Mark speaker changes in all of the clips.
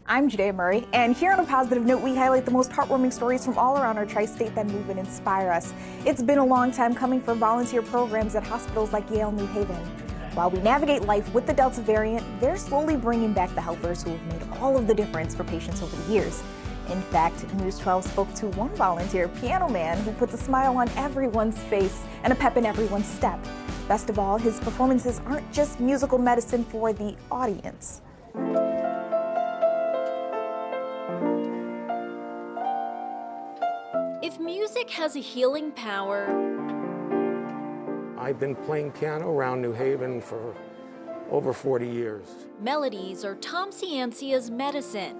Speaker 1: I'm Judea Murray, and here on a positive note, we highlight the most heartwarming stories from all around our tri-state that move and inspire us. It's been a long time coming for volunteer programs at hospitals like Yale New Haven. While we navigate life with the Delta variant, they're slowly bringing back the helpers who have made all of the difference for patients over the years. In fact, News 12 spoke to one volunteer piano man who puts a smile on everyone's face and a pep in everyone's step. Best of all, his performances aren't just musical medicine for the audience.
Speaker 2: If music has a healing power,
Speaker 3: I've been playing piano around New Haven for over 40 years.
Speaker 2: melodies are Tom Ciancia's medicine.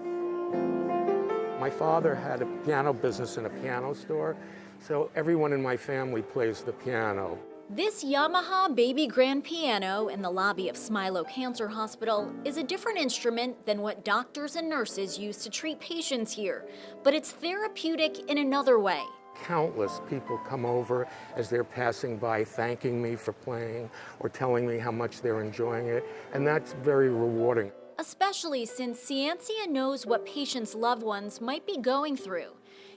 Speaker 3: My father had a piano business in a piano store, so everyone in my family plays the piano.
Speaker 2: This Yamaha baby grand piano in the lobby of Smilo Cancer Hospital is a different instrument than what doctors and nurses use to treat patients here, but it's therapeutic in another way.
Speaker 3: Countless people come over as they're passing by thanking me for playing or telling me how much they're enjoying it, and that's very rewarding.
Speaker 2: Especially since Ciancia knows what patients' loved ones might be going through.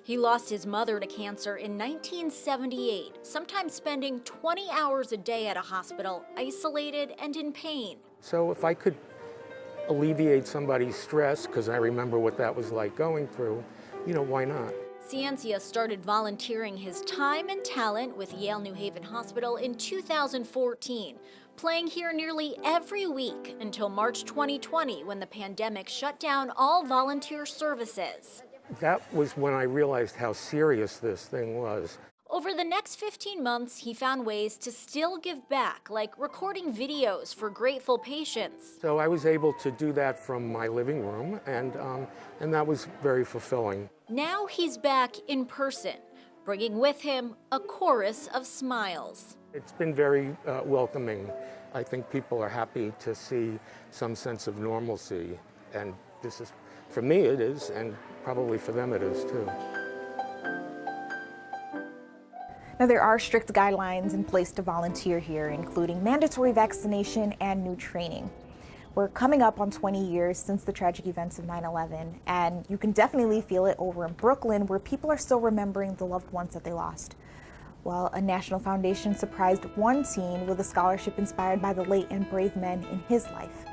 Speaker 2: He lost his mother to cancer in 1978, sometimes spending 20 hours a day at a hospital, isolated and in pain.
Speaker 3: So if I could alleviate somebody's stress, because I remember what that was like going through, why not?
Speaker 2: Ciancia started volunteering his time and talent with Yale New Haven Hospital in 2014, playing here nearly every week until March 2020 when the pandemic shut down all volunteer services.
Speaker 3: That was when I realized how serious this thing was.
Speaker 2: Over the next 15 months, he found ways to still give back, like recording videos for grateful patients.
Speaker 3: So I was able to do that from my living room, and that was very fulfilling.
Speaker 2: Now he's back in person, bringing with him a chorus of smiles.
Speaker 3: It's been very welcoming. I think people are happy to see some sense of normalcy, and this is, for me it is, and probably for them it is too.
Speaker 1: Now, there are strict guidelines in place to volunteer here, including mandatory vaccination and new training. We're coming up on 20 years since the tragic events of 9/11, and you can definitely feel it over in Brooklyn, where people are still remembering the loved ones that they lost. Well, a national foundation surprised one teen with a scholarship inspired by the late and brave men in his life.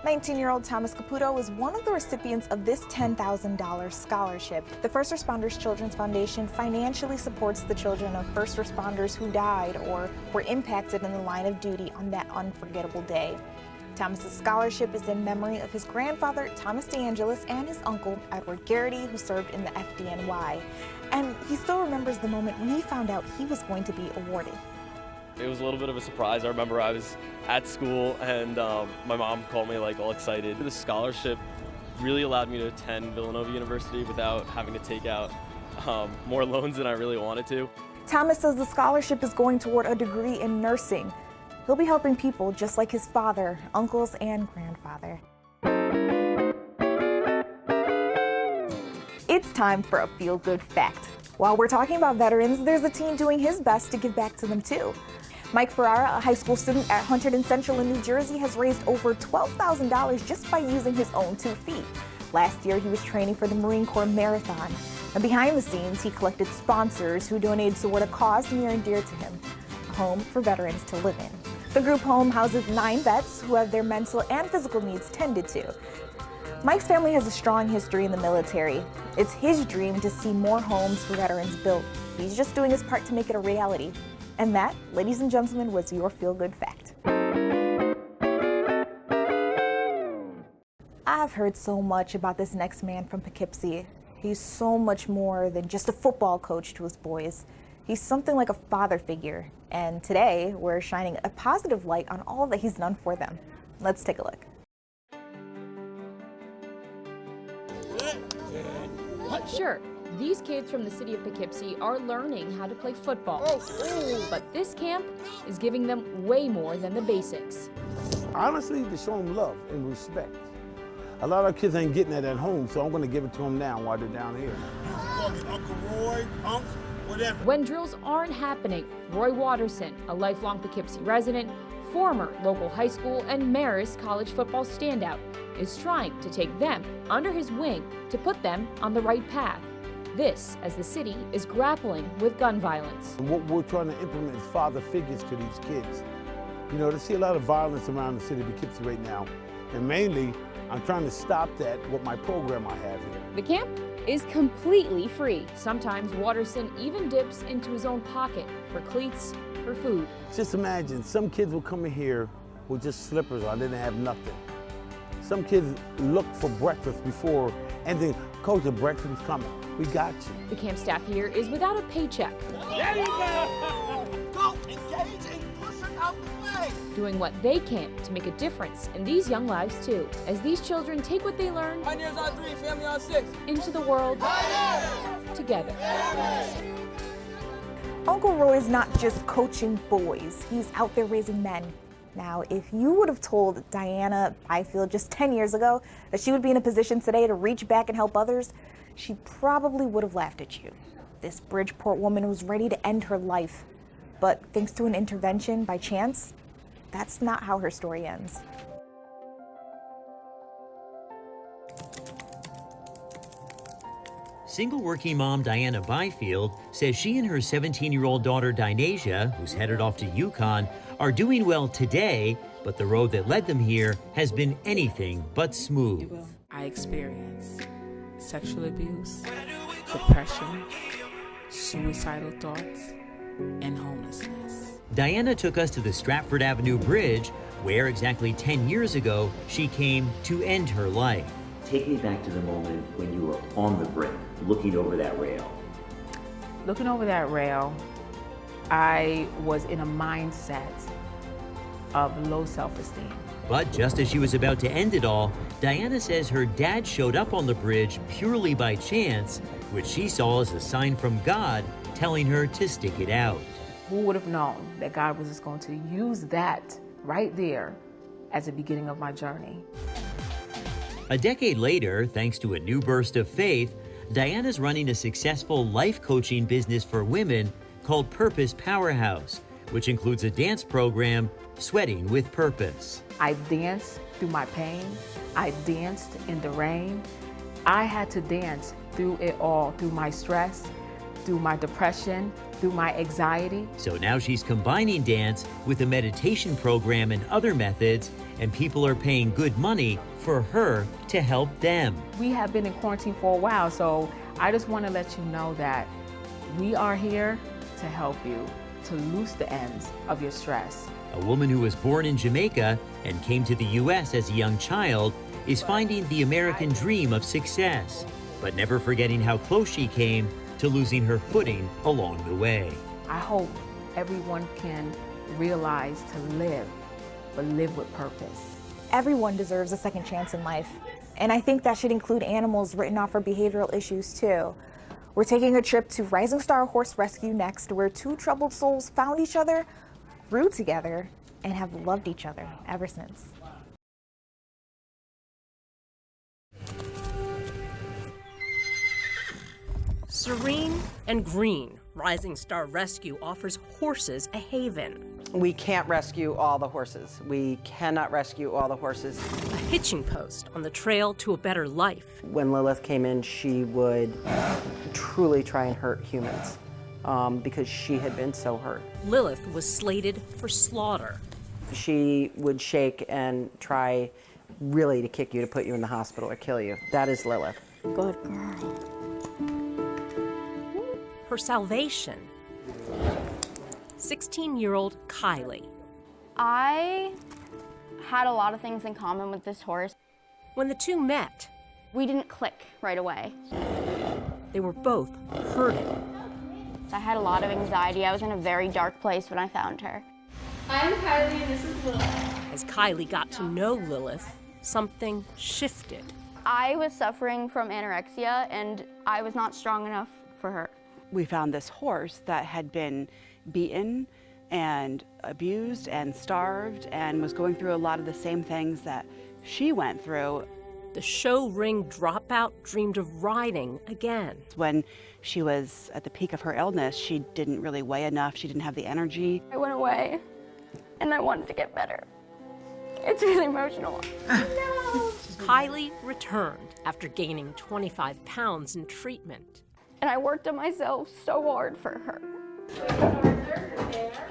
Speaker 1: 19-year-old Thomas Caputo was one of the recipients of this $10,000 scholarship. The First Responders Children's Foundation financially supports the children of first responders who died or were impacted in the line of duty on that unforgettable day. Thomas's scholarship is in memory of his grandfather, Thomas DeAngelis, and his uncle, Edward Garrity, who served in the FDNY. And he still remembers the moment when he found out he was going to be awarded.
Speaker 4: It was a little bit of a surprise. I remember I was at school and my mom called me all excited. The scholarship really allowed me to attend Villanova University without having to take out more loans than I really wanted to.
Speaker 1: Thomas says the scholarship is going toward a degree in nursing. He'll be helping people just like his father, uncles, and grandfather. It's time for a feel-good fact. While we're talking about veterans, there's a teen doing his best to give back to them too. Mike Ferrara, a high school student at Hunterdon Central in New Jersey, has raised over $12,000 just by using his own 2 feet. Last year, he was training for the Marine Corps Marathon. And behind the scenes, he collected sponsors who donated toward a cause near and dear to him, a home for veterans to live in. The group home houses 9 vets who have their mental and physical needs tended to. Mike's family has a strong history in the military. It's his dream to see more homes for veterans built. He's just doing his part to make it a reality. And that, ladies and gentlemen, was your feel-good fact. I've heard so much about this next man from Poughkeepsie. He's so much more than just a football coach to his boys. He's something like a father figure. And today, we're shining a positive light on all that he's done for them. Let's take a look.
Speaker 5: Sure, these kids from the city of Poughkeepsie are learning how to play football. But this camp is giving them way more than the basics.
Speaker 6: Honestly, to show them love and respect. A lot of kids ain't getting that at home, so I'm going to give it to them now while they're down here.
Speaker 7: Call me Uncle Roy, Unc, whatever.
Speaker 5: When drills aren't happening, Roy Watterson, a lifelong Poughkeepsie resident, former local high school and Marist college football standout, is trying to take them under his wing to put them on the right path. This as the city is grappling with gun violence.
Speaker 6: And what we're trying to implement is father figures to these kids. You know, they see a lot of violence around the city of Poughkeepsie right now, and mainly I'm trying to stop that with my program I have here.
Speaker 5: The camp is completely free. Sometimes Watterson even dips into his own pocket for cleats, for food.
Speaker 6: Just imagine, some kids will come in here with just slippers on, they didn't have nothing. Some kids look for breakfast before, and then, Coach, the breakfast is coming. We got you.
Speaker 5: The camp staff here is without a paycheck.
Speaker 7: There you go! Go, engage, and push it out the way!
Speaker 5: Doing what they can to make a difference in these young lives too, as these children take what they learn
Speaker 8: Pioneers on 3, family on 6.
Speaker 5: into the world together.
Speaker 1: Uncle Roy is not just coaching boys, he's out there raising men. Now, if you would have told Diana Byfield just 10 years ago that she would be in a position today to reach back and help others, she probably would have laughed at you. This Bridgeport woman was ready to end her life, but thanks to an intervention by chance, that's not how her story ends.
Speaker 9: Single working mom Diana Byfield says she and her 17-year-old daughter Dynasia, who's headed off to Yukon, are doing well today, but the road that led them here has been anything but smooth.
Speaker 10: I experienced sexual abuse, depression, suicidal thoughts, and homelessness.
Speaker 9: Diana took us to the Stratford Avenue Bridge, where exactly 10 years ago she came to end her life.
Speaker 11: Take me back to the moment when you were on the brink, looking over that rail.
Speaker 10: Looking over that rail, I was in a mindset of low self-esteem.
Speaker 9: But just as she was about to end it all, Diana says her dad showed up on the bridge purely by chance, which she saw as a sign from God telling her to stick it out.
Speaker 10: Who would have known that God was just going to use that right there as the beginning of my journey?
Speaker 9: A decade later, thanks to a new burst of faith, Diana's running a successful life coaching business for women called Purpose Powerhouse, which includes a dance program, Sweating with Purpose.
Speaker 10: I danced through my pain. I danced in the rain. I had to dance through it all, through my stress, through my depression, through my anxiety.
Speaker 9: So now she's combining dance with a meditation program and other methods, and people are paying good money for her to help them.
Speaker 10: We have been in quarantine for a while, so I just want to let you know that we are here to help you to loose the ends of your stress.
Speaker 9: A woman who was born in Jamaica and came to the U.S. as a young child is finding the American dream of success, but never forgetting how close she came to losing her footing along the way.
Speaker 10: I hope everyone can realize to live, but live with purpose.
Speaker 1: Everyone deserves a second chance in life, and I think that should include animals written off for behavioral issues too. We're taking a trip to Rising Star Horse Rescue next, where two troubled souls found each other, grew together, and have loved each other ever since.
Speaker 12: Serene and green, Rising Star Rescue offers horses a haven.
Speaker 13: We can't rescue all the horses. We cannot rescue all the horses.
Speaker 12: A hitching post on the trail to a better life.
Speaker 13: When Lilith came in, she would truly try and hurt humans because she had been so hurt.
Speaker 12: Lilith was slated for slaughter.
Speaker 13: She would shake and try really to kick you, to put you in the hospital or kill you. That is Lilith.
Speaker 12: Good girl. Her salvation. 16-year-old Kylie.
Speaker 14: I had a lot of things in common with this horse.
Speaker 12: When the two met,
Speaker 14: we didn't click right away.
Speaker 12: They were both hurting.
Speaker 14: I had a lot of anxiety. I was in a very dark place when I found her.
Speaker 15: I'm Kylie and this is Lilith.
Speaker 12: As Kylie got to know Lilith, something shifted.
Speaker 14: I was suffering from anorexia and I was not strong enough for her.
Speaker 16: We found this horse that had been beaten and abused and starved and was going through a lot of the same things that she went through.
Speaker 12: The show ring dropout dreamed of riding again.
Speaker 16: When she was at the peak of her illness, she didn't really weigh enough. She didn't have the energy.
Speaker 14: I went away and I wanted to get better. It's really emotional.
Speaker 12: No. Kylie returned after gaining 25 pounds in treatment.
Speaker 14: And I worked on myself so hard for her.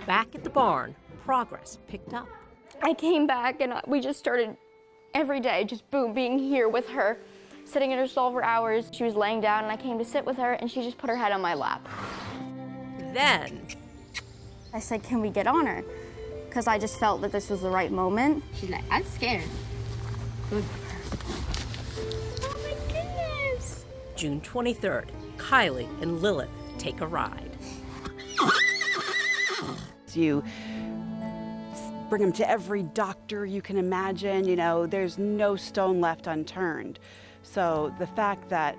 Speaker 12: Back at the barn, progress picked up.
Speaker 14: I came back and we just started every day, just boom, being here with her, sitting in her stall for hours. She was laying down and I came to sit with her and she just put her head on my lap.
Speaker 12: Then
Speaker 14: I said, can we get on her? Because I just felt that this was the right moment. She's like, I'm scared. Good.
Speaker 12: Oh my goodness. June 23rd, Kylie and Lilith take a ride.
Speaker 16: You bring them to every doctor you can imagine, you know, there's no stone left unturned. So the fact that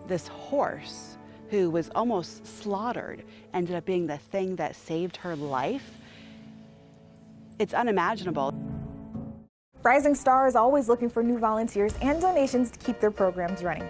Speaker 16: this horse, who was almost slaughtered, ended up being the thing that saved her life, it's unimaginable.
Speaker 1: Rising Star is always looking for new volunteers and donations to keep their programs running.